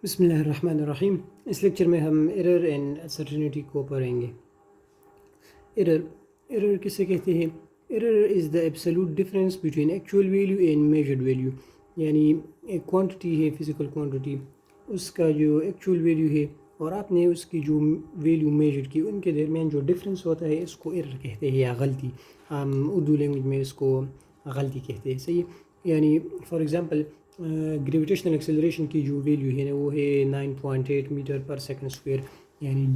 بسم اللہ الرحمن الرحیم. اس لیکچر میں ہم ایرر اینڈ انسرٹینٹی کو پڑھیں گے. ایرر کسے کہتے ہیں؟ Error is the absolute difference between actual value and measured value. یعنی ایک کوانٹٹی ہے، فزیکل کوانٹٹی، اس کا جو ایکچوئل ویلیو ہے اور آپ نے اس کی جو ویلیو میجر کی، ان کے درمیان جو ڈفرینس ہوتا ہے اس کو ایرر کہتے ہیں یا غلطی. ہم اردو لینگویج میں اس کو غلطی کہتے ہیں. صحیح. یعنی فار ایگزامپل گریویٹیشنل ایکسیلریشن کی جو ویلیو ہے وہ ہے 9.8 میٹر پر سیکنڈ اسکوائر. یعنی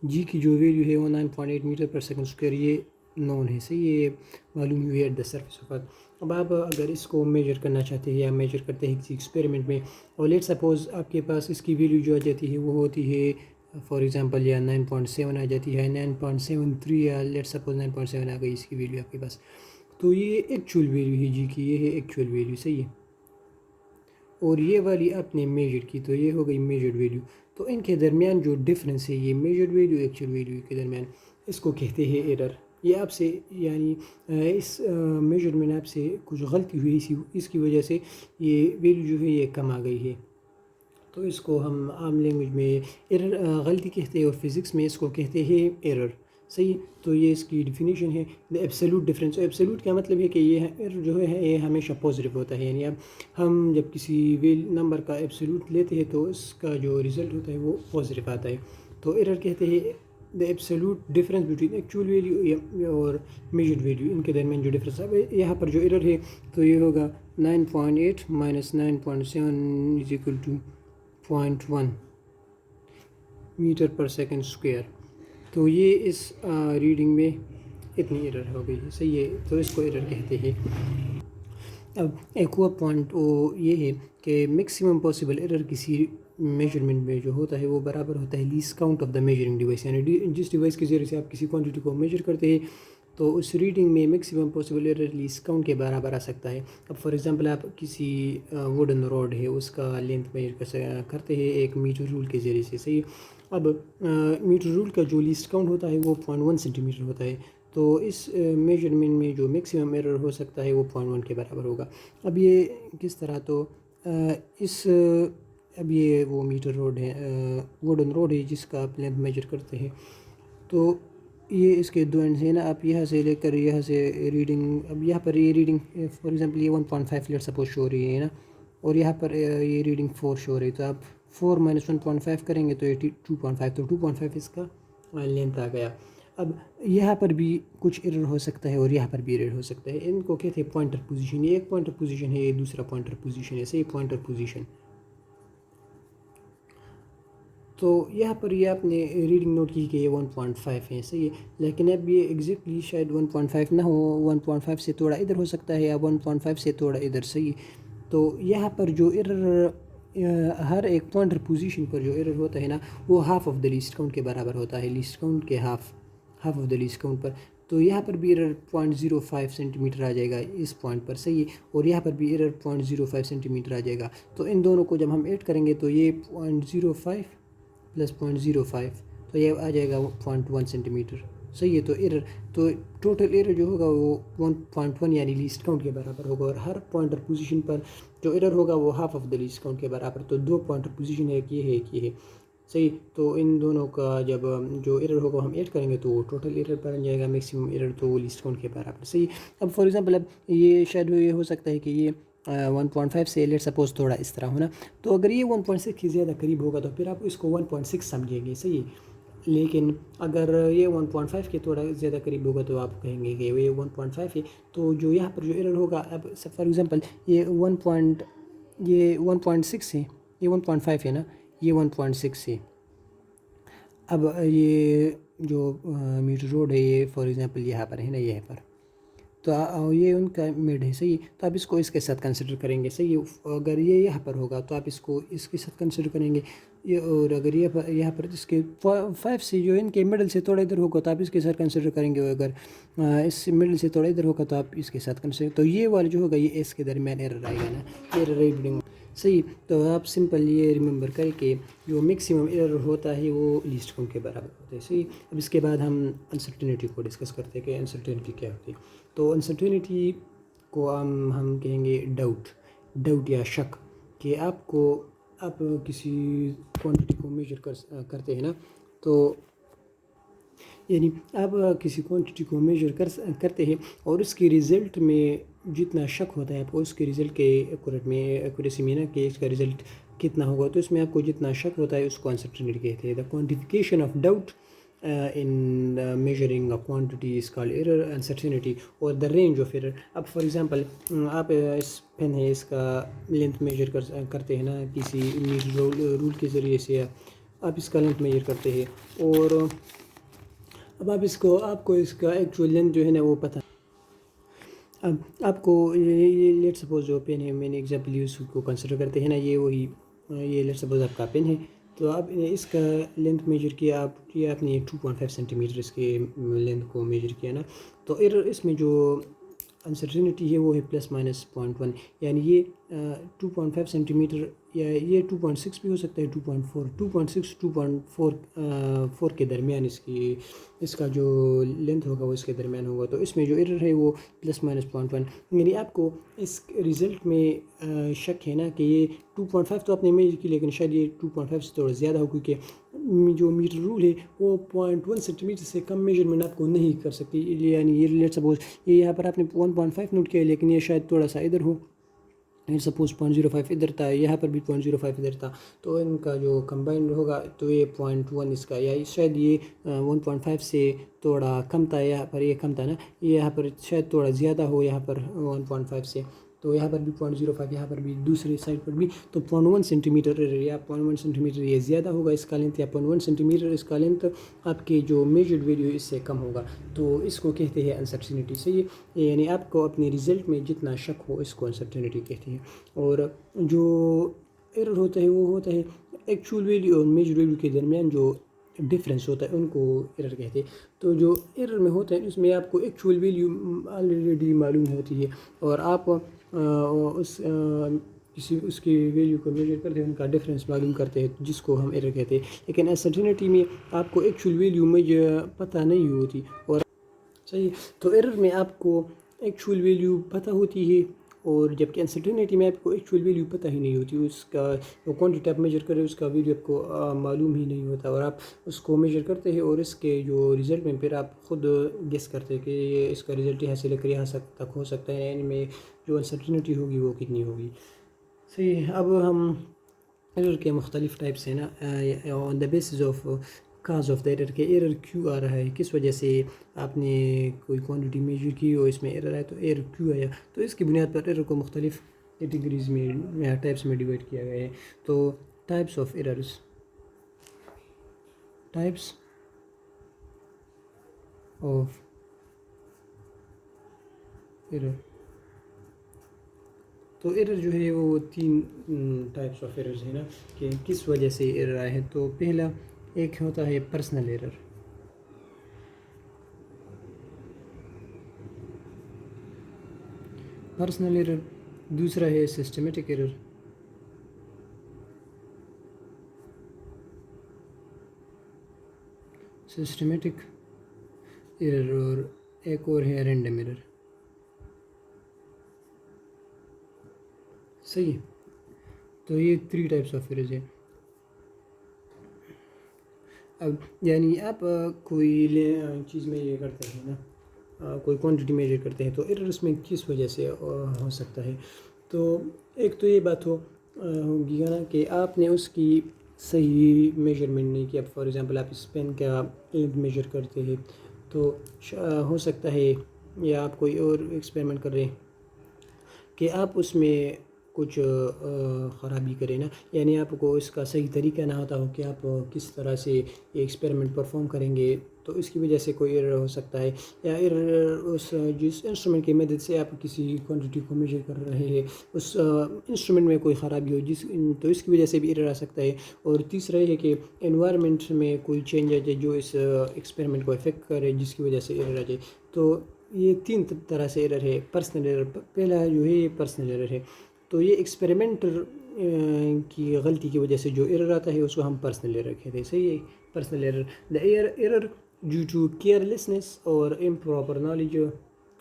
جی کی جو ویلیو ہے وہ 9.8 میٹر پر سیکنڈ اسکوائر یہ نون ہے. صحیح. یہ معلوم ہوئی at the surface of earth. اب آپ اگر اس کو میجر کرنا چاہتے ہیں یا میجر کرتے ہیں کسی ایکسپیریمنٹ میں، اور لیٹ سپوز آپ کے پاس اس کی ویلیو جو آ جاتی ہے وہ ہوتی ہے فار ایگزامپل یا 9.7 آ جاتی ہے، 9.73 یا لیٹ سپوز 9.7 آ گئی اس کی ویلیو آپ کے پاس، تو یہ ایکچوئل ویلیو ہے جی کی، یہ ہے ایکچوئل ویلیو. صحیح ہے. اور یہ والی آپ نے میجر کی تو یہ ہو گئی میجرڈ ویلیو. تو ان کے درمیان جو ڈفرینس ہے یہ میجرڈ ویلیو ایکچوئل ویلیو کے درمیان، اس کو کہتے ہیں ایرر. یہ آپ سے یعنی اس میجرمنٹ آپ سے کچھ غلطی ہوئی، اس کی وجہ سے یہ ویلیو جو ہے یہ کم آ گئی ہے. تو اس کو ہم عام لینگویج میں ایرر غلطی کہتے ہیں اور فزکس میں اس کو کہتے ہیں ایرر. صحیح. تو یہ اس کی ڈیفینیشن ہے دا ایبسولوٹ ڈفرینس. ایبسولوٹ کا مطلب ہے کہ یہ ایرر جو ہے یہ ہمیشہ پازیٹیو ہوتا ہے. یعنی اب ہم جب کسی نمبر کا ایبسولوٹ لیتے ہیں تو اس کا جو ریزلٹ ہوتا ہے وہ پازیٹیو آتا ہے. تو ایرر کہتے ہیں the absolute difference between actual value اور میجرڈ ویلیو، ان کے درمیان جو ڈفرینس. اب یہاں پر جو ایرر ہے تو یہ ہوگا 9.8 minus 9.7 is equal to 0.1 metre per second square. تو یہ اس ریڈنگ میں اتنی ایرر ہو گئی ہے. صحیح ہے. تو اس کو ایرر کہتے ہیں. اب ایک اور پوائنٹ وہ یہ ہے کہ میکسیمم پاسبل ایرر کسی میجرمنٹ میں جو ہوتا ہے وہ برابر ہوتا ہے least count of the measuring device. یعنی جس ڈیوائس کے ذریعے سے آپ کسی کوانٹٹی کو میجر کرتے ہیں تو اس ریڈنگ میں maximum possible error list count کے برابر آ سکتا ہے. اب فار ایگزامپل آپ کسی ووڈن راڈ ہے اس کا لینتھ میجر کرتے ہیں ایک میٹر رول کے ذریعے سے. صحیح. اب میٹر رول کا جو لیسٹ کاؤنٹ ہوتا ہے وہ 0.1 سینٹی میٹر ہوتا ہے. تو اس میجرمنٹ میں جو میکسیمم ایرر ہو سکتا ہے وہ 0.1 کے برابر ہوگا. اب یہ کس طرح؟ تو اب یہ وہ میٹر روڈ ہے، ووڈن روڈ ہے جس کا آپ لینتھ میجر کرتے ہیں. تو یہ اس کے دو اینڈز ہیں نا، آپ یہاں سے لے کر یہاں سے ریڈنگ، اب یہاں پر یہ ریڈنگ فار ایگزامپل یہ 1.5 لیٹ سپوز شو ہو رہی ہے نا، اور یہاں پر یہ ریڈنگ 4 شو ہو رہی ہے. تو آپ 4 مائنس 1.5 کریں گے تو یہ 2.5، تو 2.5 اس کا لینتھ آ گیا. اب یہاں پر بھی کچھ ایرر ہو سکتا ہے اور یہاں پر بھی ایرر ہو سکتا ہے. ان کو کہتے ہیں پوائنٹر پوزیشن. یہ ایک پوائنٹر پوزیشن ہے، یہ دوسرا پوائنٹر پوزیشن ہے. صحیح. Pointer position. تو یہاں پر یہ آپ نے ریڈنگ نوٹ کی کہ یہ 1.5 ہے. صحیح ہے. لیکن اب یہ ایگزیکٹلی شاید 1.5 نہ ہو، 1.5 سے تھوڑا ادھر ہو سکتا ہے یا 1.5 سے تھوڑا ادھر. صحیح. تو یہاں پر جو ایرر ہر ایک پوائنٹر پوزیشن پر جو ایرر ہوتا ہے نا وہ half of the least count کے برابر ہوتا ہے. لیسٹ کاؤنٹ کے half of the least count پر. تو یہاں پر بھی ایرر 0.05 سینٹی میٹر آ جائے گا اس پوائنٹ پر. صحیح. اور یہاں پر بھی ایرر 0.05 سینٹی میٹر آ جائے گا. تو ان دونوں کو جب ہم ایڈ کریں گے تو یہ 0.05 پلس 0.05 تو یہ آ جائے گا 0.1 سینٹی میٹر. صحیح ہے. تو ایرر، تو ٹوٹل ایرر جو ہوگا وہ 1.1 یعنی لیسٹ کاؤنٹ کے برابر ہوگا، اور ہر پوائنٹر پوزیشن پر جو ایرر ہوگا وہ half of the least count کے برابر. تو دو پوائنٹر پوزیشن ہے، ایک یہ ہے ایک یہ ہے. صحیح. تو ان دونوں کا جب جو ایرر ہوگا ہم ایڈ کریں گے تو وہ ٹوٹل ایرر بن جائے گا میکسیمم ایرر، تو وہ لیسٹ کاؤنٹ کے برابر. صحیح. اب فار ایگزامپل اب یہ شاید یہ ہو سکتا ہے کہ یہ 1.5 سے لیٹ سپوز تھوڑا اس طرح ہونا، تو اگر یہ 1.6 کے زیادہ قریب ہوگا تو پھر آپ اس کو 1.6 سمجھیں گے. صحیح. لیکن اگر یہ 1.5 کے تھوڑا زیادہ قریب ہوگا تو آپ کہیں گے کہ یہ 1.5 ہے. تو جو یہاں پر جو ایرر ہوگا، اب فار ایگزامپل یہ 1.6 ہے، یہ 1.5 ہے نا، یہ 1.6 ہے. اب یہ جو میٹر روڈ ہے یہ فار ایگزامپل یہاں پر ہے نا، یہاں پر، تو یہ ان کا مڈ ہے. صحیح. تو آپ اس کو اس کے ساتھ کنسیڈر کریں گے. صحیح. اگر یہ یہاں پر ہوگا تو آپ اس کو اس کے ساتھ کنسیڈر کریں گے. اور اگر یہ یہاں پر اس کے 5 سے جو ان کے مڈل سے تھوڑا ادھر ہوگا تو آپ اس کے ساتھ کنسیڈر کریں گے. اگر اس مڈل سے تھوڑا ادھر ہوگا تو آپ اس کے ساتھ کنسیڈر، تو یہ والا جو ہوگا یہ اس کے درمیان ایرر آئے گا نا، ایرر ریڈنگ. صحیح. تو آپ سمپل یہ ریممبر کریں کہ جو میکسیمم ایرر ہوتا ہے وہ لیسٹ کاؤنٹ کے برابر ہوتا ہے. صحیح. اب اس کے بعد ہم انسرٹینٹی کو ڈسکس کرتے ہیں کہ انسرٹینٹی کیا ہوتی ہے. تو انسرٹینٹی کو ہم کہیں گے ڈاؤٹ یا شک، کہ آپ کو آپ کسی کوانٹٹی کو میجر کرتے ہیں نا، تو یعنی آپ کسی کوانٹٹی کو میجر کرتے ہیں اور اس کے رزلٹ میں جتنا شک ہوتا ہے آپ کو اس کے رزلٹ کے ایکوریسی میں نا کہ اس کا رزلٹ کتنا ہوگا، تو اس میں آپ کو جتنا شک ہوتا ہے اس کو انسرٹینٹی کہتے ہیں. The quantification of doubt in measuring a quantity is called error, uncertainty or the range of error. اب فار ایگزامپل آپ اس پین ہے اس کا لینتھ میجر کرتے ہیں نا کسی میٹر رول کے ذریعے سے آپ اس کا لینتھ میجر کرتے ہیں، اور اب آپ کو اس کا ایکچوئل لینتھ جو ہے نا وہ پتہ. اب آپ کو یہ لیٹ سپوز جو پین ہے میں نے ایگزامپل یوز کو کنسیڈر کرتے ہیں نا، یہ لیٹ سپوز آپ کا پین ہے، تو آپ نے اس کا لینتھ میجر کیا، آپ نے 2.5 سینٹی میٹر اس کے لینتھ کو میجر کیا نا، تو ایرر اس میں جو انسرٹینٹی ہے وہ ہے ±0.1، یعنی یہ 2.5 سینٹی میٹر یا یہ 2.6 بھی ہو سکتا ہے، 2.4 کے درمیان اس کا جو لینتھ ہوگا وہ اس کے درمیان ہوگا، تو اس میں جو ایرر ہے وہ ±0.1. یعنی آپ کو اس رزلٹ میں شک ہے نا کہ یہ 2.5 تو آپ نے میجر کی لیکن شاید یہ 2.5 سے تھوڑا زیادہ ہو، کیونکہ جو میٹر رول ہے وہ 0.1 سینٹی میٹر سے کم میجرمنٹ آپ کو نہیں کر سکتی. یعنی یہ لیٹ سپوز یہ یہاں پر آپ نے 1.5 نوٹ کیا لیکن یہ شاید تھوڑا سا ادھر ہو، سپوز 0.05 ادھر تھا، یہاں پر بھی 0.05 ادھر تھا، تو ان کا جو کمبائنڈ ہوگا تو یہ 0.1 اس کا، یا شاید یہ 1.5 سے تھوڑا کم تھا، یہاں پر یہ کم تھا نا، یہاں پر شاید تھوڑا زیادہ ہو یہاں پر 1.5 سے، تو یہاں پر بھی 0.05، یہاں پر بھی دوسری سائڈ پر بھی، تو 0.1 سینٹی میٹر یا 0.1 سینٹی میٹر یہ زیادہ ہوگا اس کا لینتھ، یا 0.1 سینٹی میٹر اس کا لینتھ آپ کے جو میجرڈ ویلیو اس سے کم ہوگا، تو اس کو کہتے ہیں انسرٹینٹی. صحیح ہے، یعنی آپ کو اپنے رزلٹ میں جتنا شک ہو اس کو انسرٹینٹی کہتے ہیں. اور جو ایرر ہوتا ہے وہ ہوتا ہے ایکچوئل ویلیو اور میجر ویلیو کے درمیان جو ڈفرینس ہوتا ہے ان کو ایرر کہتے ہیں. تو جو ایرر میں ہوتا ہے اس میں آپ کو ایکچوئل ویلیو آلریڈی معلوم ہوتی ہے اور آپ اس کی ویلیو کو میجر کرتے ہیں، ان کا ڈفرینس معلوم کرتے ہیں جس کو ہم ایرر کہتے ہیں. لیکن انسرٹینٹی میں آپ کو ایکچوئل ویلیو میں پتہ نہیں ہوتی، اور صحیح، تو ایرر میں آپ کو ایکچوئل ویلیو پتہ ہوتی ہے، اور جبکہ انسرٹینٹی میں آپ کو ایکچوئل ویلیو پتہ ہی نہیں ہوتی، اس کا جو کوانٹٹی آپ میجر کریں اس کا ویلیو آپ کو معلوم ہی نہیں ہوتا، اور آپ اس کو میجر کرتے ہیں اور اس کے جو رزلٹ میں پھر آپ خود گیس کرتے ہیں کہ یہ اس کا رزلٹ یہاں سے لے کر یہاں تک ہو سکتا ہے، یعنی میں جو انسرٹینٹی ہوگی وہ کتنی ہوگی. صحیح، اب ہم ایرر کے مختلف ٹائپس ہیں نا، on the basis of cause of the error, کہ ایرر کیوں آ رہا ہے، کس وجہ سے آپ نے کوئی کوانٹٹی میجر کی اور اس میں ایرر آیا، تو ایرر کیوں آیا، تو اس کی بنیاد پر ایرر کو مختلف کیٹیگریز میں یا ٹائپس میں ڈیوائڈ کیا گیا ہے. تو types of errors, types of error, تو ایرر جو ہے وہ 3 ٹائپس آف ایررز ہیں نا کہ کس وجہ سے ایرر آئے ہیں. تو پہلا ایک ہوتا ہے پرسنل ایرر، دوسرا ہے سسٹمیٹک ایرر، اور ایک اور ہے رینڈم ایرر. صحیح، تو یہ 3 ٹائپس آف ایررز ہیں. اب یعنی آپ کوئی چیز میں یہ کرتے ہیں نا، کوئی کوانٹٹی میجر کرتے ہیں، تو ایرر اس میں کس وجہ سے ہو سکتا ہے. تو ایک تو یہ بات ہوگی نا کہ آپ نے اس کی صحیح میجرمنٹ نہیں کیا. فار ایگزامپل آپ اس پین کا لینتھ میجر کرتے ہیں تو ہو سکتا ہے، یا آپ کوئی اور ایکسپیریمنٹ کر رہے ہیں کہ آپ اس میں کچھ خرابی کریں نا، یعنی آپ کو اس کا صحیح طریقہ نہ ہوتا ہو کہ آپ کس طرح سے یہ ایکسپیریمنٹ پرفارم کریں گے، تو اس کی وجہ سے کوئی ایرر ہو سکتا ہے. یا ایرر جس انسٹرومنٹ کی مدد سے آپ کسی کوانٹٹی کو میجر کر رہے ہیں اس انسٹرومنٹ میں کوئی خرابی ہو تو اس کی وجہ سے بھی ایرر آ سکتا ہے. اور تیسرا یہ ہے کہ انوائرمنٹ میں کوئی چینج آ جائے جو اس ایکسپیریمنٹ کو افیکٹ کرے جس کی وجہ سے ایرر آ جائے. تو یہ 3 طرح سے ایرر ہے. پرسنل ایرر پہلا جو ہے یہ پرسنل ایرر ہے، تو یہ ایکسپیریمنٹر کی غلطی کی وجہ سے جو ایرر آتا ہے اس کو ہم پرسنل ایرر کہتے ہیں. صحیح ہے، personal error. The error due to carelessness اور improper knowledge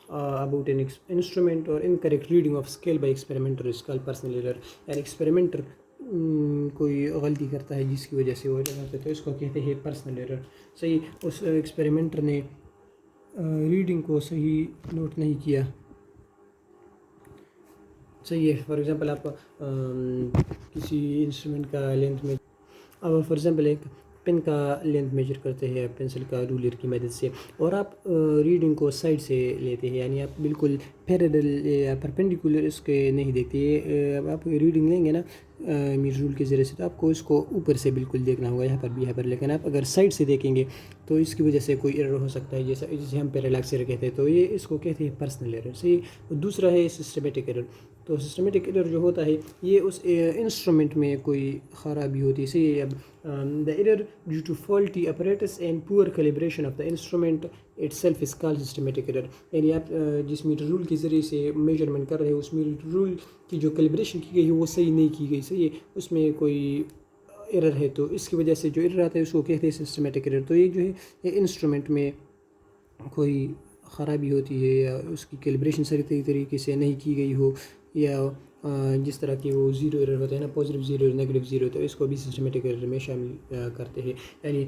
about an instrument or incorrect reading of scale by experimenter is called personal error. یعنی ایکسپیریمنٹر کوئی غلطی کرتا ہے جس کی وجہ سے وہ ایرر ہوتا ہے تو اس کو کہتے ہیں پرسنل ایرر. صحیح اس ایکسپیریمنٹر نے ریڈنگ کو صحیح نوٹ نہیں کیا. صحیح ہے. فار ایگزامپل آپ کسی انسٹرومنٹ کا لینتھ میں اب فار ایگزامپل ایک پین کا لینتھ میجر کرتے ہیں پینسل کا رولر کی مدد سے اور آپ ریڈنگ کو سائڈ سے لیتے ہیں یعنی آپ بالکل پیریلل یا پرپینڈیکولر اس کے نہیں دیکھتے. آپ ریڈنگ لیں گے نا میٹر رول کے ذریعے سے تو آپ کو اس کو اوپر سے بالکل دیکھنا ہوگا یہاں پر بھی یہاں پر. لیکن آپ اگر سائڈ سے دیکھیں گے تو اس کی وجہ سے کوئی ایرر ہو سکتا ہے جسے ہم پیرالیکس ایرر کہتے ہیں. تو یہ اس کو کہتے ہیں پرسنل ایرر. صحیح. دوسرا ہے سسٹمیٹک ایرر. تو سسٹمیٹک ایرر جو ہوتا ہے یہ اس انسٹرومنٹ میں کوئی خرابی ہوتی ہے. صحیح. اب the error due to faulty apparatus and poor calibration of the instrument itself is called systematic error. یعنی آپ جس میٹر رول کے ذریعے سے میجرمنٹ کر رہے ہیں اس میٹر رول کی جو کیلیبریشن کی گئی ہے وہ صحیح نہیں کی گئی. صحیح ہے. اس میں کوئی ایرر ہے تو اس کی وجہ سے جو ایرر آتا ہے اس کو کہتے ہیں سسٹمیٹک ایرر. تو یہ جو ہے یہ انسٹرومنٹ میں کوئی خرابی ہوتی ہے یا اس کی کیلیبریشن صحیح طریقے سے نہیں کی گئی ہو یا جس طرح کی وہ زیرو ایرر ہوتے ہیں نا پازیٹیو زیرو نیگیٹو زیرو تو اس کو بھی سسٹمیٹک ایرر میں شامل کرتے ہیں. یعنی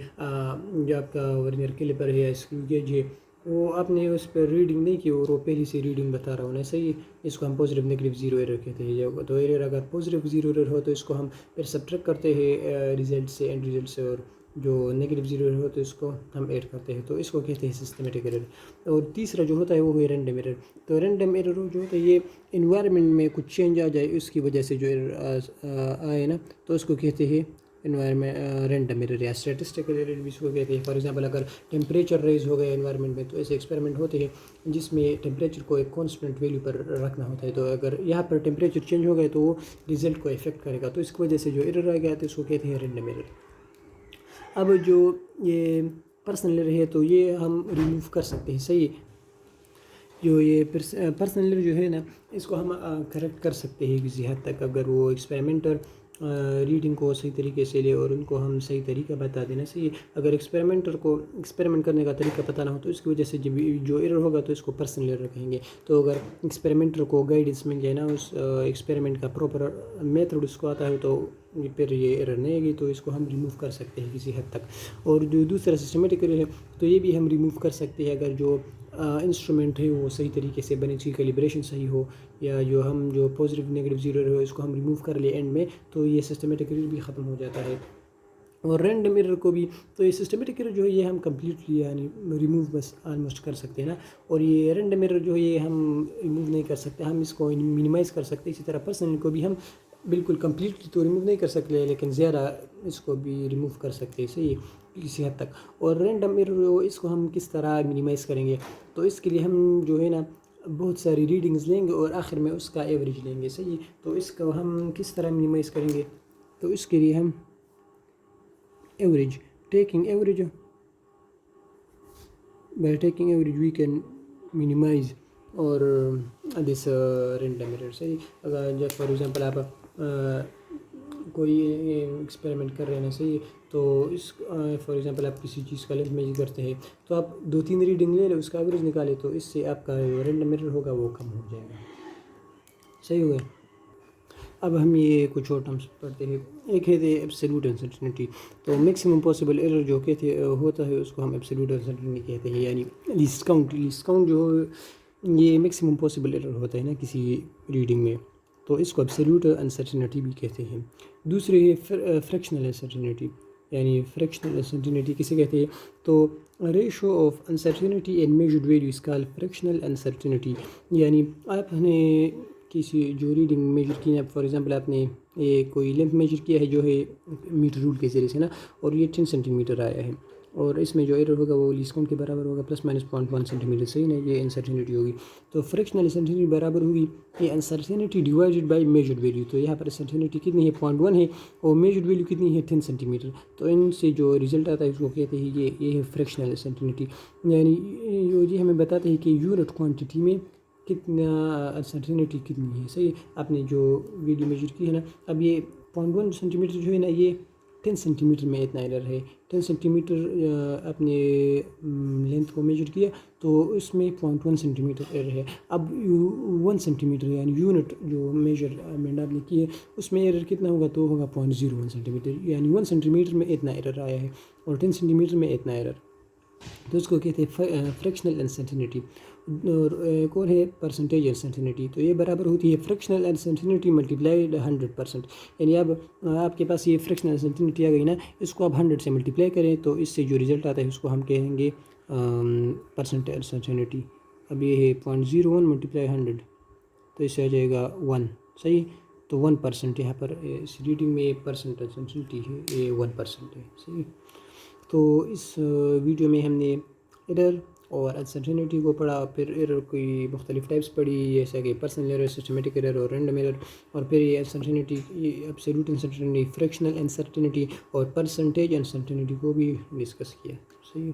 جو آپ کا ورنیئر کیلیپر ہے یا اسکرو گیج ہے وہ آپ نے اس پر ریڈنگ نہیں کی اور وہ پہلے سے ریڈنگ بتا رہا ہونا. صحیح. اس کو ہم پازیٹیو نیگیٹو زیرو ایرر کہتے ہیں. تو ایرر اگر پازیٹیو زیرو ایرر ہو تو اس کو ہم پھر سبٹریکٹ کرتے ہیں ریزلٹ سے اینڈ ریزلٹ سے اور جو نیگیٹو زیرو ایرر ہو تو اس کو ہم ایڈ کرتے ہیں. تو اس کو کہتے ہیں سسٹمیٹک ایرر. اور تیسرا جو ہوتا ہے وہ ہے رینڈم ایرر. تو رینڈم ایرر جو ہوتا ہے یہ انوائرمنٹ میں کچھ چینج آ جائے اس کی وجہ سے جو ایرر آئے نا تو اس کو کہتے ہیں انوائرمنٹ رینڈم ایرر یا اسٹیٹسٹیکل ایرر بھی اس کو کہتے ہیں. فار ایگزامپل اگر ٹیمپریچر ریز ہو گیا انوائرمنٹ میں تو ایسے ایکسپیریمنٹ ہوتے ہیں جس میں ٹیمپریچر کو ایک کانسٹنٹ ویلیو پر رکھنا ہوتا ہے. تو اگر یہاں پر ٹیمپریچر چینج ہو گئے تو وہ رزلٹ کو افیکٹ کرے گا. تو اس کی وجہ سے جو ایرر آ گیا تو اس کو کہتے ہیں رینڈم ایرر. اب جو یہ پرسنل ایرر ہے تو یہ ہم ریموو کر سکتے ہیں. صحیح. جو یہ پرسنل ایرر جو ہے نا اس کو ہم کریکٹ کر سکتے ہیں کسی حد تک اگر وہ ایکسپیریمنٹر ریڈنگ کو صحیح طریقے سے لے اور ان کو ہم صحیح طریقہ بتا دینا. صحیح. اگر ایکسپیریمنٹر کو ایکسپیریمنٹ کرنے کا طریقہ پتہ نہ ہو تو اس کی وجہ سے جو ایرر ہوگا تو اس کو پرسنل ایرر کہیں گے. تو اگر ایکسپیریمنٹر کو گائیڈنس مل جائے نا اس ایکسپیریمنٹ کا پراپر میتھڈ اس کو آتا ہے تو پھر یہ ایرر نہیں گی تو اس کو ہم ریموو کر سکتے ہیں کسی حد تک. اور جو دوسرا سسٹمیٹک ایرر ہے تو یہ بھی ہم ریموو کر سکتے ہیں اگر جو انسٹرومنٹ ہے وہ صحیح طریقے سے بنے, اس کی کیلیبریشن صحیح ہو یا جو پازیٹیو نیگیٹو زیرو ایرر ہو اس کو ہم ریموو کر لیں اینڈ میں تو یہ سسٹمیٹک ایرر بھی ختم ہو جاتا ہے. اور رینڈم ایرر کو بھی تو یہ سسٹمیٹک ایرر جو ہے یہ ہم کمپلیٹلی یعنی ریموو بس آلموسٹ کر سکتے ہیں نا. اور یہ رینڈم ایرر جو ہے یہ ہم ریموو نہیں کر سکتے, ہم اس کو مینیمائز کر سکتے. اسی طرح پرسنل کو بھی ہم بالکل کمپلیٹلی تو ریموو نہیں کر سکتے لیکن زیادہ اس کو بھی ریموو کر سکتے ہیں. صحیح کسی حد تک. اور رینڈم ایرر اس کو ہم کس طرح مینیمائز کریں گے تو اس کے لیے ہم جو ہے نا بہت ساری ریڈنگز لیں گے اور آخر میں اس کا ایوریج لیں گے. صحیح. تو اس کو ہم کس طرح مینیمائز کریں گے تو اس کے لیے ہم average taking average by taking average we can minimize اور دس رینڈم ایرر. صحیح. اگر جب فار ایگزامپل آپ کوئی ایکسپیریمنٹ کر رہے ہیں نا صحیح تو اس فار ایگزامپل آپ کسی چیز کا لینتھ میجر کرتے ہیں تو آپ 2-3 ریڈنگ لے لیں اس کا ایوریج نکالے تو اس سے آپ کا جو رینڈم ایرر ہوگا وہ کم ہو جائے گا. صحیح ہو گیا. اب ہم یہ کچھ اور ٹرمس پڑھتے ہیں. ایک ہے ایبسلیوٹ انسرٹینٹی. تو میکسیمم پاسبل ایرر جو کہتے ہوتا ہے اس کو ہم ایبسلیوٹ انسرٹینٹی کہتے ہیں یعنی لیسٹ کاؤنٹ جو یہ میکسیمم پاسبل ایرر ہوتا ہے نا کسی ریڈنگ میں تو اس کو ایبسلیوٹ انسرٹینٹی بھی کہتے ہیں. دوسری ہے فریکشنل انسرٹینٹی یعنی فریکشنل انسرٹینٹی کسے کہتے ہیں تو ratio of uncertainty and measured value is called fractional uncertainty. یعنی آپ نے کسی جو ریڈنگ میجر کی ہے فار ایگزامپل آپ نے یہ کوئی لینتھ میجر کیا ہے جو ہے میٹر رول کے ذریعے سے نا اور یہ 10 سینٹی میٹر آیا ہے اور اس میں جو ایرر ہوگا وہ لیسٹ کاؤنٹ کے برابر ہوگا ±0.1 سینٹی میٹر. صحیح نا. یہ انسرٹینٹی ہوگی. تو فریکشنل انسرٹینٹی برابر ہوگی یہ uncertainty divided by measured value. تو یہاں پر انسرٹینٹی کتنی ہے 0.1 ہے اور میجرڈ ویلیو کتنی ہے 10 سینٹی میٹر. تو ان سے جو رزلٹ آتا ہے اس کو کہتے ہیں یہ ہے فریکشنل انسرٹینٹی. یعنی یہ ہمیں بتاتے ہیں کہ یونٹ کوانٹٹی میں کتنا انسرٹینٹی کتنی ہے. صحیح. آپ نے جو ویلیو میجر کی ہے نا اب یہ 0.1 سینٹی میٹر جو ہے نا یہ 10 سینٹی میٹر میں اتنا ایرر ہے. 10 سینٹی میٹر اپنے لینتھ کو میجر کیا تو اس میں 0.1 سینٹی میٹر ایرر ہے. اب 1 سینٹی میٹر یعنی یونٹ جو میجرمنٹ آپ نے کی ہے اس میں ایرر کتنا ہوگا تو ہوگا 0.01 سینٹی میٹر, یعنی 1 سینٹی میٹر میں اتنا ایرر آیا ہے اور 10 سینٹی میٹر میں اتنا ایرر, تو اس کو کہتے ہیں فریکشنل انسرٹینٹی. اور ایک اور ہے پرسنٹیج انسرٹینٹی, تو یہ برابر ہوتی ہے فریکشنل انسرٹینٹی ملٹیپلائڈ 100%. یعنی اب آپ کے پاس یہ فریکشنل انسرٹینٹی آ گئی نا, اس کو آپ 100 سے ملٹیپلائی کریں تو اس سے جو رزلٹ آتا ہے اس کو ہم کہیں گے پرسنٹیج انسرٹینٹی. اب یہ ہے 0.01 ملٹیپلائی 100 تو اس سے آ جائے گا 1. صحیح, تو 1% یہاں پر اس ریڈنگ میں پرسنٹیج انسرٹینٹی ہے, یہ 1% ہے. صحیح, تو اس ویڈیو میں ہم نے ایرر اور انسرٹینٹی کو پڑھا, پھر ایرر کی مختلف ٹائپس پڑھی جیسا کہ پرسنل ایرر, سسٹمیٹک ایرر اور رینڈم ایرر, اور پھر یہ انسرٹینٹی, یہ ایبسولوٹ انسرٹینٹی, فریکشنل انسرٹینٹی اور پرسنٹیج انسرٹینٹی کو بھی ڈسکس کیا. صحیح.